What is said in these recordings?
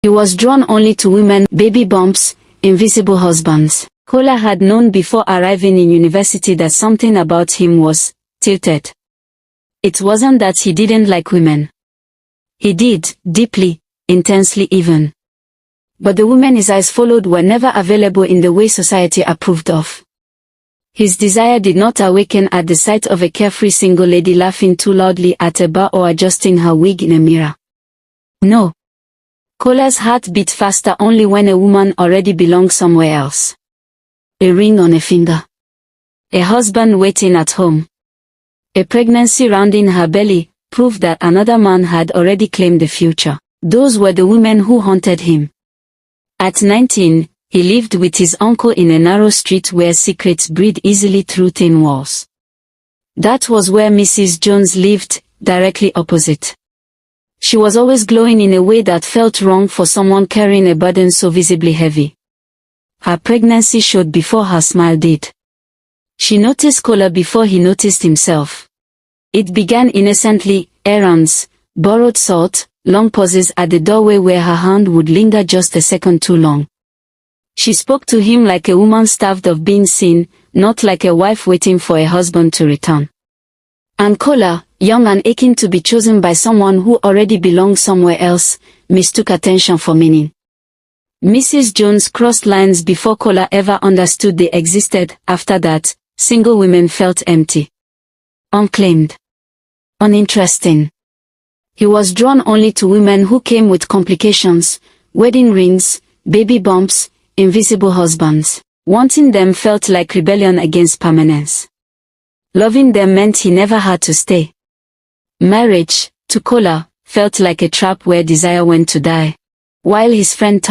He was drawn only to women, baby bumps, invisible husbands. Kola had known before arriving in university that something about him was tilted. It wasn't that he didn't like women. He did, deeply, intensely even. But the women his eyes followed were never available in the way society approved of. His desire did not awaken at the sight of a carefree single lady laughing too loudly at a bar or adjusting her wig in a mirror. No. Kola's heart beat faster only when a woman already belonged somewhere else. A ring on a finger. A husband waiting at home. A pregnancy rounding her belly proved that another man had already claimed the future. Those were the women who haunted him. At 19, he lived with his uncle in a narrow street where secrets breathe easily through thin walls. That was where Mrs. Jones lived, directly opposite. She was always glowing in a way that felt wrong for someone carrying a burden so visibly heavy. Her pregnancy showed before her smile did. She noticed Kola before he noticed himself. It began innocently, errands, borrowed salt, long pauses at the doorway where her hand would linger just a second too long. She spoke to him like a woman starved of being seen, not like a wife waiting for a husband to return. And Kola, young and aching to be chosen by someone who already belonged somewhere else, mistook attention for meaning. Mrs. Jones crossed lines before Kola ever understood they existed. After that, single women felt empty. Unclaimed. Uninteresting. He was drawn only to women who came with complications, wedding rings, baby bumps, invisible husbands. Wanting them felt like rebellion against permanence. Loving them meant he never had to stay. Marriage, to Kola, felt like a trap where desire went to die. While his friend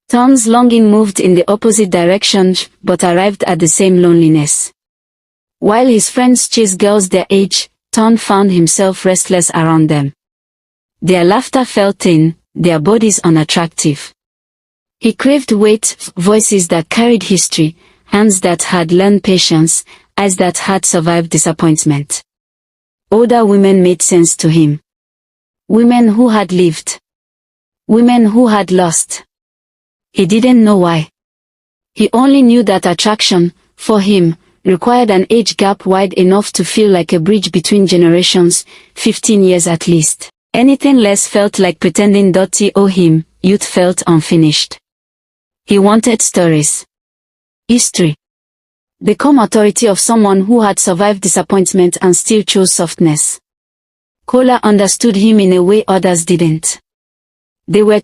Tom's longing moved in the opposite direction, but arrived at the same loneliness. While his friends chased girls their age, Tom found himself restless around them. Their laughter felt thin, their bodies unattractive. He craved weight, voices that carried history, hands that had learned patience, eyes that had survived disappointment. Older women made sense to him. Women who had lived. Women who had lost. He didn't know why. He only knew that attraction, for him, required an age gap wide enough to feel like a bridge between generations, 15 years at least. Anything less felt like pretending. Him, youth felt unfinished. He wanted stories. History. The calm authority of someone who had survived disappointment and still chose softness. Kola understood him in a way others didn't. They were